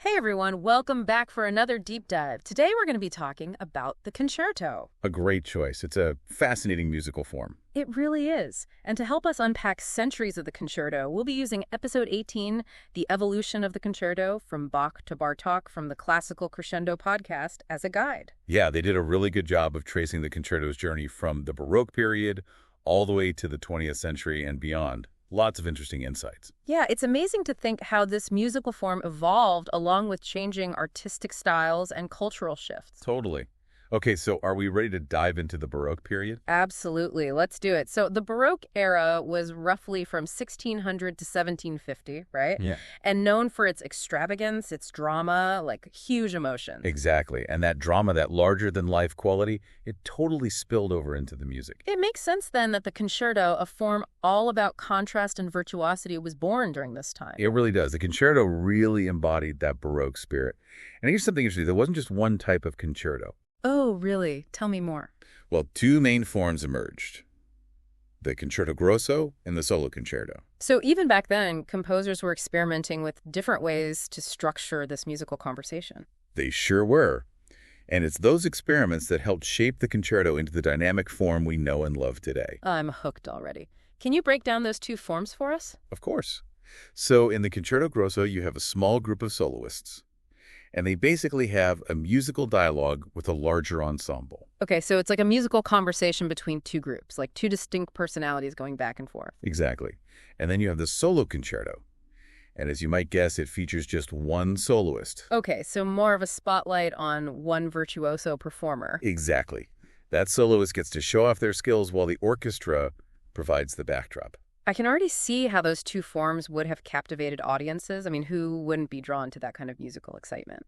Hey everyone, welcome back for another deep dive. Today we're going to be talking about the concerto. A great choice. It's a fascinating musical form. It really is. And to help us unpack centuries of the concerto, we'll be using episode 18, The Evolution of the Concerto, from Bach to Bartok from the Classical Crescendo podcast, as a guide. Yeah, they did a really good job of tracing the concerto's journey from the Baroque period all the way to the 20th century and beyond. Lots of interesting insights. Yeah, it's amazing to think how this musical form evolved along with changing artistic styles and cultural shifts. Totally. Okay, so are we ready to dive into the Baroque period? Absolutely. Let's do it. So the Baroque era was roughly from 1600 to 1750, right? Yeah. And known for its extravagance, its drama, like huge emotion. Exactly. And that drama, that larger-than-life quality, it totally spilled over into the music. It makes sense then that the concerto, a form all about contrast and virtuosity, was born during this time. It really does. The concerto really embodied that Baroque spirit. And here's something interesting. There wasn't just one type of concerto. Oh, really? Tell me more. Well, two main forms emerged, the concerto grosso and the solo concerto. So even back then, composers were experimenting with different ways to structure this musical conversation. They sure were. And it's those experiments that helped shape the concerto into the dynamic form we know and love today. I'm hooked already. Can you break down those two forms for us? Of course. So in the concerto grosso, you have a small group of soloists, and they basically have a musical dialogue with a larger ensemble. Okay, so it's like a musical conversation between two groups, like two distinct personalities going back and forth. Exactly. And then you have the solo concerto. And as you might guess, it features just one soloist. Okay, so more of a spotlight on one virtuoso performer. Exactly. That soloist gets to show off their skills while the orchestra provides the backdrop. I can already see how those two forms would have captivated audiences. I mean, who wouldn't be drawn to that kind of musical excitement?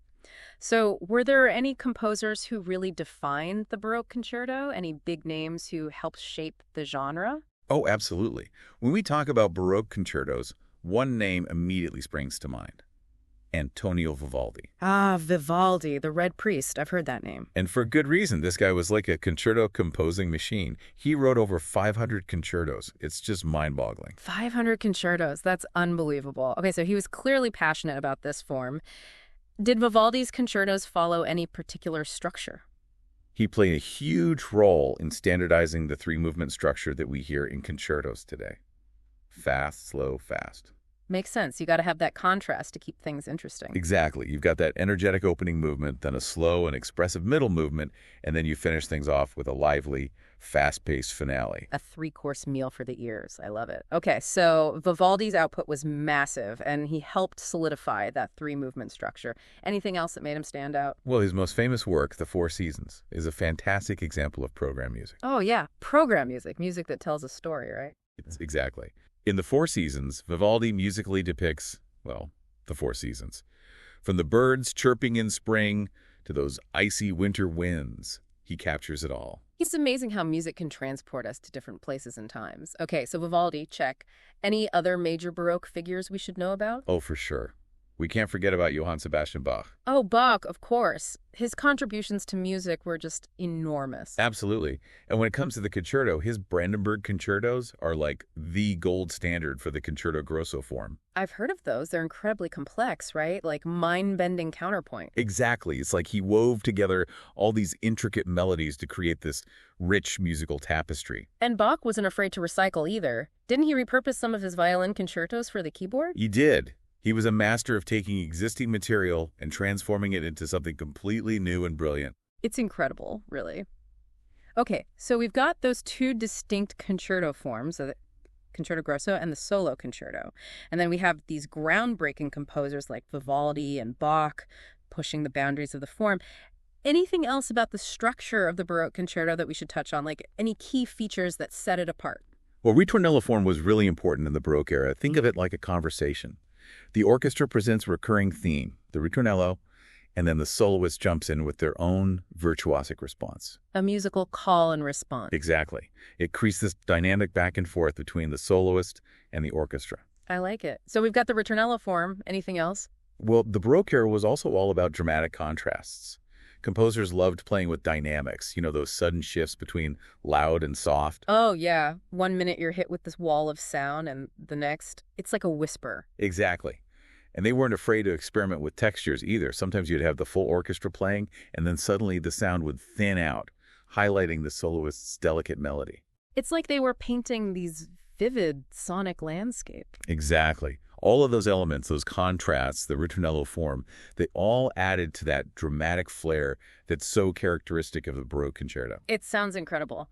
So were there any composers who really defined the Baroque concerto? Any big names who helped shape the genre? Oh, absolutely. When we talk about Baroque concertos, one name immediately springs to mind: Antonio Vivaldi. Ah, Vivaldi, the Red Priest. I've heard that name. And for good reason. This guy was like a concerto composing machine. He wrote over 500 concertos. It's just mind-boggling. 500 concertos. That's unbelievable. Okay, so he was clearly passionate about this form. Did Vivaldi's concertos follow any particular structure? He played a huge role in standardizing the three-movement structure that we hear in concertos today. Fast, slow, fast. Makes sense. You got to have that contrast to keep things interesting. Exactly. You've got that energetic opening movement, then a slow and expressive middle movement, and then you finish things off with a lively, fast-paced finale. A three-course meal for the ears. I love it. Okay, so Vivaldi's output was massive, and he helped solidify that three-movement structure. Anything else that made him stand out? Well, his most famous work, The Four Seasons, is a fantastic example of program music. Oh, yeah. Program music. Music that tells a story, right? Exactly. In The Four Seasons, Vivaldi musically depicts, well, the four seasons. From the birds chirping in spring to those icy winter winds, he captures it all. It's amazing how music can transport us to different places and times. Okay, so Vivaldi, check. Any other major Baroque figures we should know about? Oh, for sure. We can't forget about Johann Sebastian Bach. Oh, Bach, of course. His contributions to music were just enormous. Absolutely. And when it comes to the concerto, his Brandenburg concertos are like the gold standard for the concerto grosso form. I've heard of those. They're incredibly complex, right? Like mind-bending counterpoint. Exactly. It's like he wove together all these intricate melodies to create this rich musical tapestry. And Bach wasn't afraid to recycle either. Didn't he repurpose some of his violin concertos for the keyboard? He did. He was a master of taking existing material and transforming it into something completely new and brilliant. It's incredible, really. Okay, so we've got those two distinct concerto forms, the concerto grosso and the solo concerto. And then we have these groundbreaking composers like Vivaldi and Bach pushing the boundaries of the form. Anything else about the structure of the Baroque concerto that we should touch on, like any key features that set it apart? Well, ritornello form was really important in the Baroque era. Think of it like a conversation. The orchestra presents a recurring theme, the ritornello, and then the soloist jumps in with their own virtuosic response. A musical call and response. Exactly. It creates this dynamic back and forth between the soloist and the orchestra. I like it. So we've got the ritornello form. Anything else? Well, the Baroque era was also all about dramatic contrasts. Composers loved playing with dynamics, those sudden shifts between loud and soft. Oh, yeah. 1 minute you're hit with this wall of sound, and the next, it's like a whisper. Exactly. And they weren't afraid to experiment with textures either. Sometimes you'd have the full orchestra playing, and then suddenly the sound would thin out, highlighting the soloist's delicate melody. It's like they were painting these vivid sonic landscapes. Exactly. All of those elements, those contrasts, the ritornello form, they all added to that dramatic flair that's so characteristic of the Baroque concerto. It sounds incredible.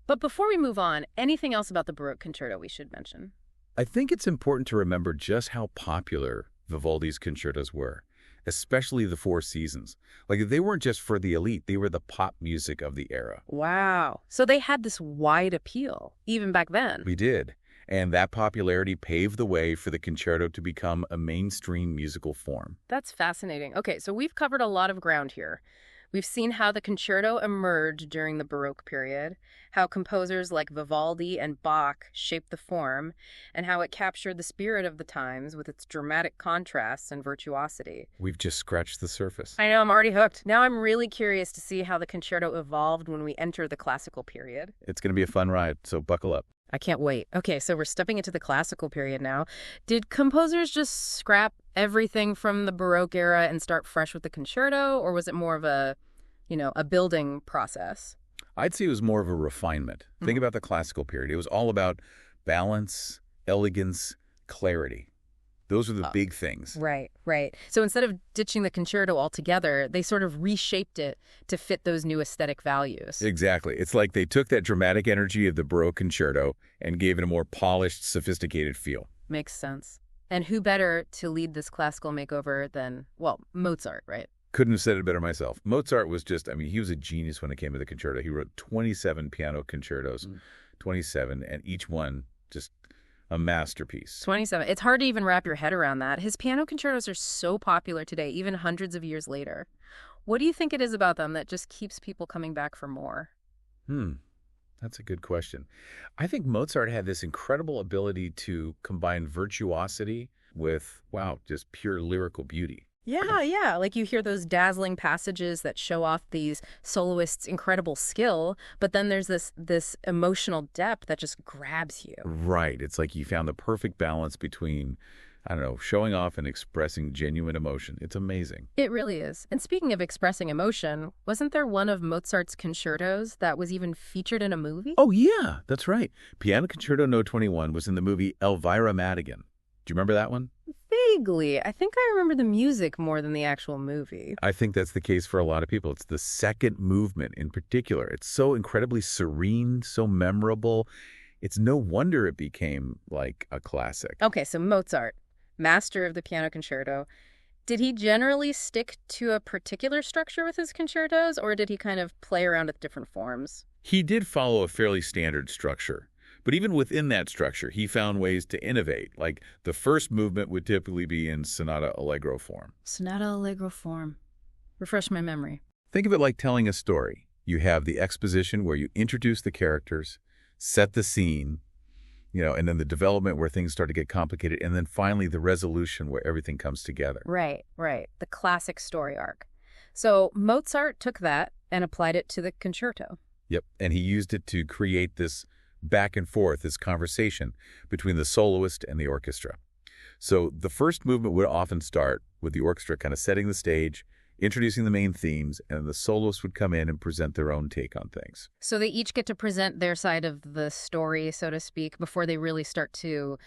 But before we move on, anything else about the Baroque concerto we should mention? I think it's important to remember just how popular Vivaldi's concertos were, especially the Four Seasons. Like, they weren't just for the elite, they were the pop music of the era. Wow. So they had this wide appeal, even back then. We did. And that popularity paved the way for the concerto to become a mainstream musical form. That's fascinating. Okay, so we've covered a lot of ground here. We've seen how the concerto emerged during the Baroque period, how composers like Vivaldi and Bach shaped the form, and how it captured the spirit of the times with its dramatic contrasts and virtuosity. We've just scratched the surface. I know, I'm already hooked. Now I'm really curious to see how the concerto evolved when we enter the classical period. It's going to be a fun ride, so buckle up. I can't wait. Okay, so we're stepping into the classical period now. Did composers just scrap everything from the Baroque era and start fresh with the concerto, or was it more of a building process? I'd say it was more of a refinement. Think about the classical period. It was all about balance, elegance, clarity. Those are the big things. Right, right. So instead of ditching the concerto altogether, they sort of reshaped it to fit those new aesthetic values. Exactly. It's like they took that dramatic energy of the Baroque concerto and gave it a more polished, sophisticated feel. Makes sense. And who better to lead this classical makeover than, well, Mozart, right? Couldn't have said it better myself. Mozart was just, he was a genius when it came to the concerto. He wrote 27 piano concertos, 27, and each one just a masterpiece. 27. It's hard to even wrap your head around that. His piano concertos are so popular today, even hundreds of years later. What do you think it is about them that just keeps people coming back for more? That's a good question. I think Mozart had this incredible ability to combine virtuosity with, just pure lyrical beauty. Yeah. Like you hear those dazzling passages that show off these soloists' incredible skill, but then there's this emotional depth that just grabs you. Right. It's like you found the perfect balance between, showing off and expressing genuine emotion. It's amazing. It really is. And speaking of expressing emotion, wasn't there one of Mozart's concertos that was even featured in a movie? Oh, yeah, that's right. Piano Concerto No. 21 was in the movie Elvira Madigan. Do you remember that one? Vaguely. I think I remember the music more than the actual movie. I think that's the case for a lot of people. It's the second movement in particular. It's so incredibly serene, so memorable. It's no wonder it became like a classic. Okay, so Mozart, master of the piano concerto. Did he generally stick to a particular structure with his concertos, or did he kind of play around with different forms? He did follow a fairly standard structure. But even within that structure, he found ways to innovate. Like the first movement would typically be in sonata allegro form. Sonata allegro form. Refresh my memory. Think of it like telling a story. You have the exposition where you introduce the characters, set the scene, and then the development where things start to get complicated, and then finally the resolution where everything comes together. Right. The classic story arc. So Mozart took that and applied it to the concerto. Yep, and he used it to create this back and forth, this conversation between the soloist and the orchestra. So the first movement would often start with the orchestra kind of setting the stage, introducing the main themes, and the soloist would come in and present their own take on things. So they each get to present their side of the story, so to speak, before they really start to,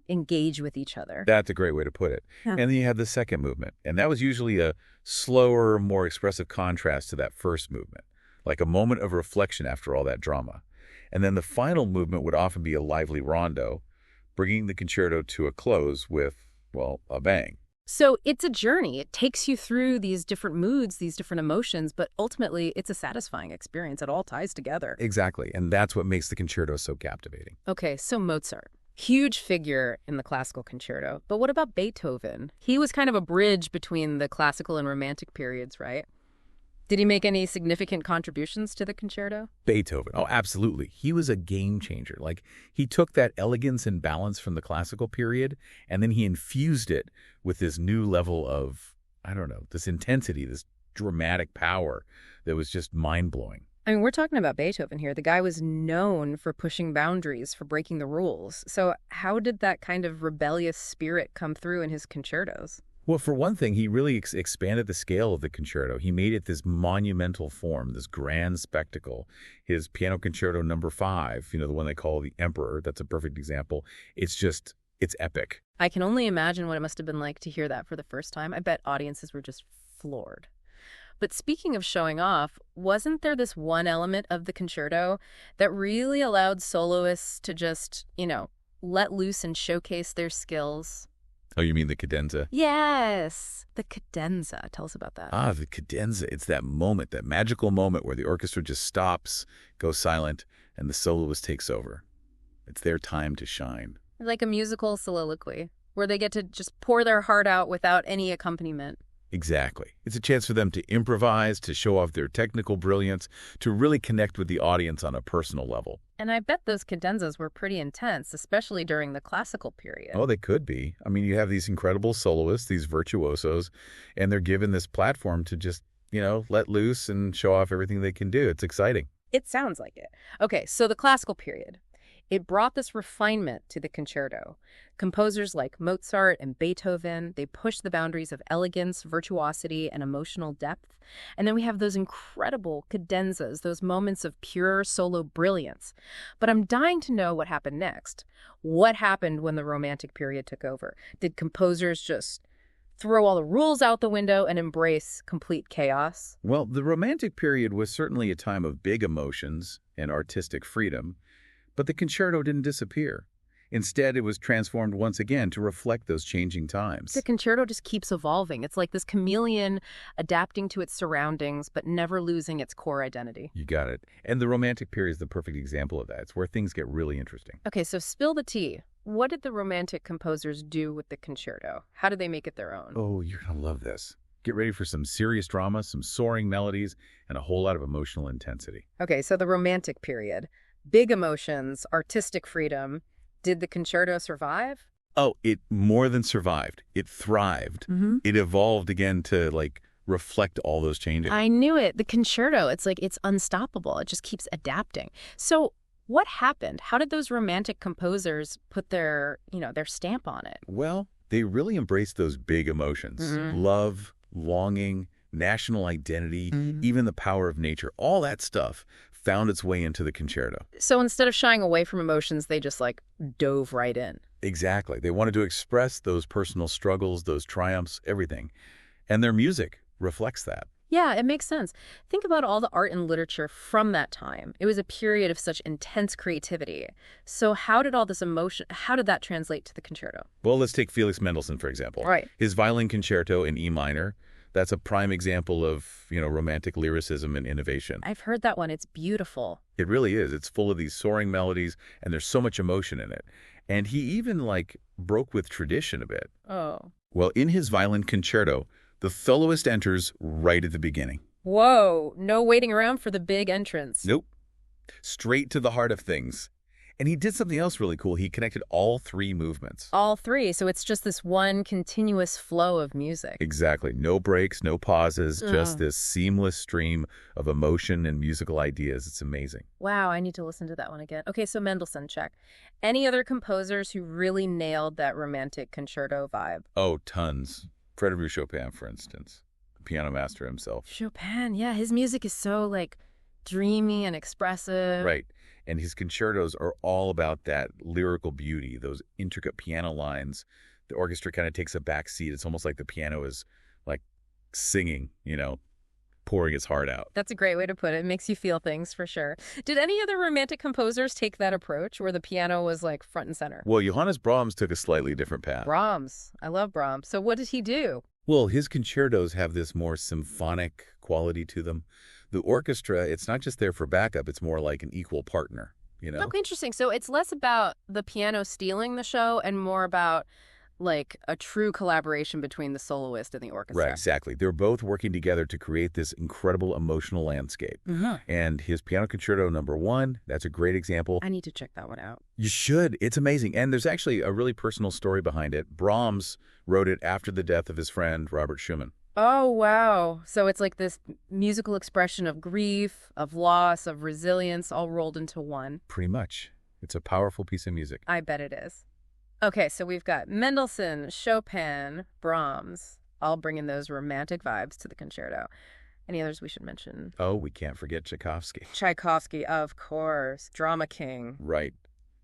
engage with each other. That's a great way to put it. Yeah. And then you have the second movement, and that was usually a slower, more expressive contrast to that first movement, like a moment of reflection after all that drama. And then the final movement would often be a lively rondo, bringing the concerto to a close with, a bang. So it's a journey. It takes you through these different moods, these different emotions, but ultimately it's a satisfying experience. It all ties together. Exactly. And that's what makes the concerto so captivating. Okay, so Mozart. Huge figure in the classical concerto. But what about Beethoven? He was kind of a bridge between the classical and romantic periods, right? Did he make any significant contributions to the concerto? Beethoven. Oh, absolutely. He was a game changer. He took that elegance and balance from the classical period, and then he infused it with this new level of, this intensity, this dramatic power that was just mind-blowing. I mean, we're talking about Beethoven here. The guy was known for pushing boundaries, for breaking the rules. So how did that kind of rebellious spirit come through in his concertos? Well, for one thing, he really expanded the scale of the concerto. He made it this monumental form, this grand spectacle. His Piano Concerto number 5, the one they call the Emperor, that's a perfect example. It's epic. I can only imagine what it must have been like to hear that for the first time. I bet audiences were just floored. But speaking of showing off, wasn't there this one element of the concerto that really allowed soloists to just, let loose and showcase their skills? Oh, you mean the cadenza? Yes, the cadenza. Tell us about that. Ah, the cadenza. It's that moment, that magical moment where the orchestra just stops, goes silent, and the soloist takes over. It's their time to shine. Like a musical soliloquy, where they get to just pour their heart out without any accompaniment. Exactly. It's a chance for them to improvise, to show off their technical brilliance, to really connect with the audience on a personal level. And I bet those cadenzas were pretty intense, especially during the classical period. Oh, they could be. I mean, you have these incredible soloists, these virtuosos, and they're given this platform to just, let loose and show off everything they can do. It's exciting. It sounds like it. Okay, so the classical period. It brought this refinement to the concerto. Composers like Mozart and Beethoven, they pushed the boundaries of elegance, virtuosity, and emotional depth. And then we have those incredible cadenzas, those moments of pure solo brilliance. But I'm dying to know what happened next. What happened when the Romantic period took over? Did composers just throw all the rules out the window and embrace complete chaos? Well, the Romantic period was certainly a time of big emotions and artistic freedom. But the concerto didn't disappear. Instead, it was transformed once again to reflect those changing times. The concerto just keeps evolving. It's like this chameleon adapting to its surroundings, but never losing its core identity. You got it. And the Romantic period is the perfect example of that. It's where things get really interesting. Okay, so spill the tea. What did the Romantic composers do with the concerto? How did they make it their own? Oh, you're going to love this. Get ready for some serious drama, some soaring melodies, and a whole lot of emotional intensity. Okay, so the Romantic period. Big emotions, artistic freedom. Did the concerto survive? Oh, it more than survived. It thrived. It evolved again to, reflect all those changes. I knew it. The concerto, it's unstoppable. It just keeps adapting. So what happened? How did those Romantic composers put their stamp on it? Well, they really embraced those big emotions. Love, longing, national identity, even the power of nature. All that stuff found its way into the concerto. So instead of shying away from emotions, they just dove right in. Exactly. They wanted to express those personal struggles, those triumphs, everything. And their music reflects that. Yeah, it makes sense. Think about all the art and literature from that time. It was a period of such intense creativity. So how did all this emotion, how did that translate to the concerto? Well, let's take Felix Mendelssohn, for example. Right. His violin concerto in E minor, that's a prime example of, Romantic lyricism and innovation. I've heard that one. It's beautiful. It really is. It's full of these soaring melodies, and there's so much emotion in it. And he even, broke with tradition a bit. Oh. Well, in his violin concerto, the soloist enters right at the beginning. Whoa. No waiting around for the big entrance. Nope. Straight to the heart of things. And he did something else really cool. He connected all 3 movements. All 3. So it's just this one continuous flow of music. Exactly. No breaks, no pauses, just this seamless stream of emotion and musical ideas. It's amazing. Wow, I need to listen to that one again. Okay, so Mendelssohn, check. Any other composers who really nailed that Romantic concerto vibe? Oh, tons. Frédéric Chopin, for instance, the piano master himself. Chopin, yeah, his music is so, dreamy and expressive. Right. And his concertos are all about that lyrical beauty, those intricate piano lines. The orchestra kind of takes a back seat. It's almost like the piano is, singing, pouring its heart out. That's a great way to put it. It makes you feel things, for sure. Did any other Romantic composers take that approach, where the piano was, front and center? Well, Johannes Brahms took a slightly different path. Brahms. I love Brahms. So what did he do? Well, his concertos have this more symphonic quality to them. The orchestra, it's not just there for backup. It's more like an equal partner, Okay, interesting. So it's less about the piano stealing the show and more about, a true collaboration between the soloist and the orchestra. Right, exactly. They're both working together to create this incredible emotional landscape. And his Piano Concerto number 1, that's a great example. I need to check that one out. You should. It's amazing. And there's actually a really personal story behind it. Brahms wrote it after the death of his friend, Robert Schumann. Oh, wow. So it's like this musical expression of grief, of loss, of resilience, all rolled into one. Pretty much. It's a powerful piece of music. I bet it is. Okay, so we've got Mendelssohn, Chopin, Brahms, all bringing those romantic vibes to the concerto. Any others we should mention? Oh, we can't forget Tchaikovsky. Tchaikovsky, of course. Drama king. Right.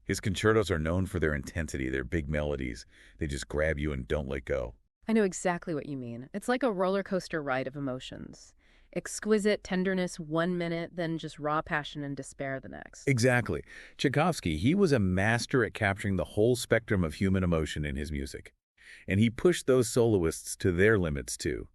His concertos are known for their intensity, their big melodies. They just grab you and don't let go. I know exactly what you mean. It's like a roller coaster ride of emotions. Exquisite tenderness 1 minute, then just raw passion and despair the next. Exactly. Tchaikovsky, he was a master at capturing the whole spectrum of human emotion in his music. And he pushed those soloists to their limits, too.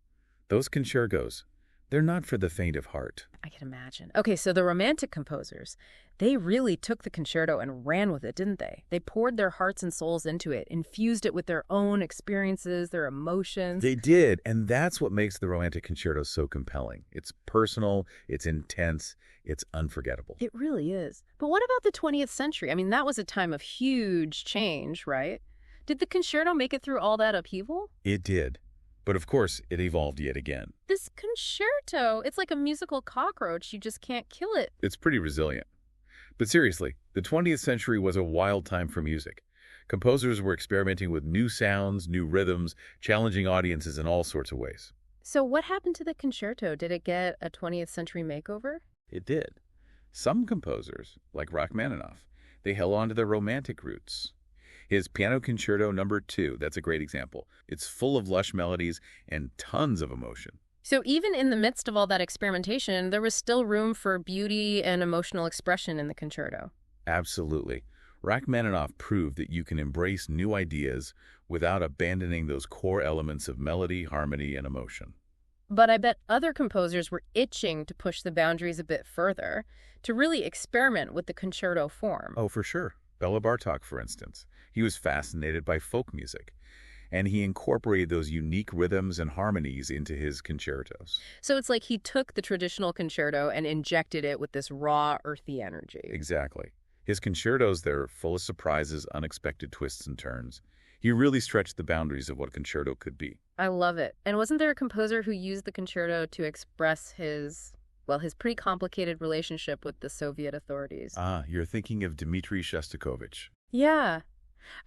Those concertos, they're not for the faint of heart. I can imagine. Okay, so the Romantic composers, they really took the concerto and ran with it, didn't they? They poured their hearts and souls into it, infused it with their own experiences, their emotions. They did, and that's what makes the Romantic concerto so compelling. It's personal, it's intense, it's unforgettable. It really is. But what about the 20th century? I mean, that was a time of huge change, right? Did the concerto make it through all that upheaval? It did. But of course, it evolved yet again. This concerto, it's like a musical cockroach. You just can't kill it. It's pretty resilient. But seriously, the 20th century was a wild time for music. Composers were experimenting with new sounds, new rhythms, challenging audiences in all sorts of ways. So what happened to the concerto? Did it get a 20th century makeover? It did. Some composers, like Rachmaninoff, they held on to their romantic roots. His Piano Concerto No. 2, that's a great example. It's full of lush melodies and tons of emotion. So even in the midst of all that experimentation, there was still room for beauty and emotional expression in the concerto. Absolutely. Rachmaninoff proved that you can embrace new ideas without abandoning those core elements of melody, harmony, and emotion. But I bet other composers were itching to push the boundaries a bit further, to really experiment with the concerto form. Oh, for sure. Béla Bartók, for instance. He was fascinated by folk music, and he incorporated those unique rhythms and harmonies into his concertos. So it's like he took the traditional concerto and injected it with this raw, earthy energy. Exactly. His concertos, they're full of surprises, unexpected twists and turns. He really stretched the boundaries of what concerto could be. I love it. And wasn't there a composer who used the concerto to express his pretty complicated relationship with the Soviet authorities? Ah, you're thinking of Dmitri Shostakovich. Yeah.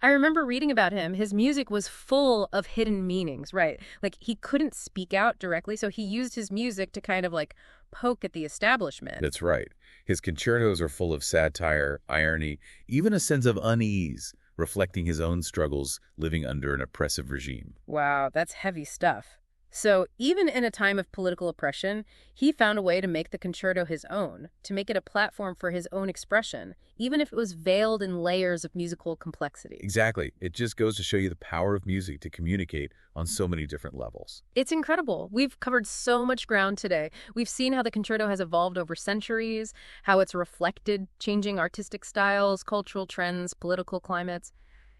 I remember reading about him. His music was full of hidden meanings, right? Like he couldn't speak out directly, so he used his music to kind of like poke at the establishment. That's right. His concertos are full of satire, irony, even a sense of unease, reflecting his own struggles living under an oppressive regime. Wow, that's heavy stuff. So even in a time of political oppression, he found a way to make the concerto his own, to make it a platform for his own expression, even if it was veiled in layers of musical complexity. Exactly. It just goes to show you the power of music to communicate on so many different levels. It's incredible. We've covered so much ground today. We've seen how the concerto has evolved over centuries, how it's reflected changing artistic styles, cultural trends, political climates.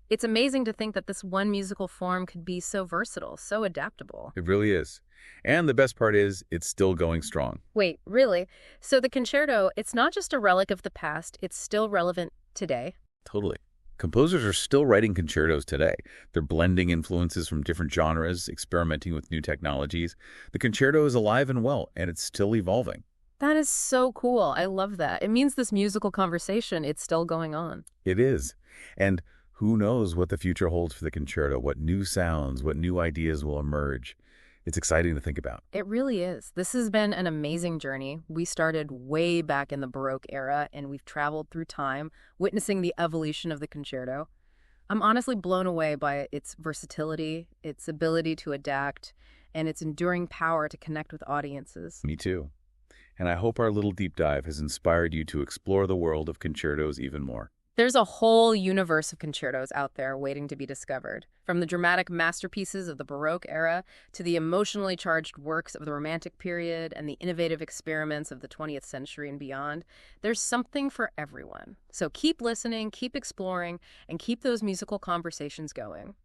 It's amazing to think that this one musical form could be so versatile, so adaptable. It really is. And the best part is, it's still going strong. Wait, really? So the concerto, it's not just a relic of the past, it's still relevant today? Totally. Composers are still writing concertos today. They're blending influences from different genres, experimenting with new technologies. The concerto is alive and well, and it's still evolving. That is so cool. I love that. It means this musical conversation, it's still going on. It is. And who knows what the future holds for the concerto, what new sounds, what new ideas will emerge. It's exciting to think about. It really is. This has been an amazing journey. We started way back in the Baroque era, and we've traveled through time, witnessing the evolution of the concerto. I'm honestly blown away by its versatility, its ability to adapt, and its enduring power to connect with audiences. Me too. And I hope our little deep dive has inspired you to explore the world of concertos even more. There's a whole universe of concertos out there waiting to be discovered. From the dramatic masterpieces of the Baroque era to the emotionally charged works of the Romantic period and the innovative experiments of the 20th century and beyond, there's something for everyone. So keep listening, keep exploring, and keep those musical conversations going.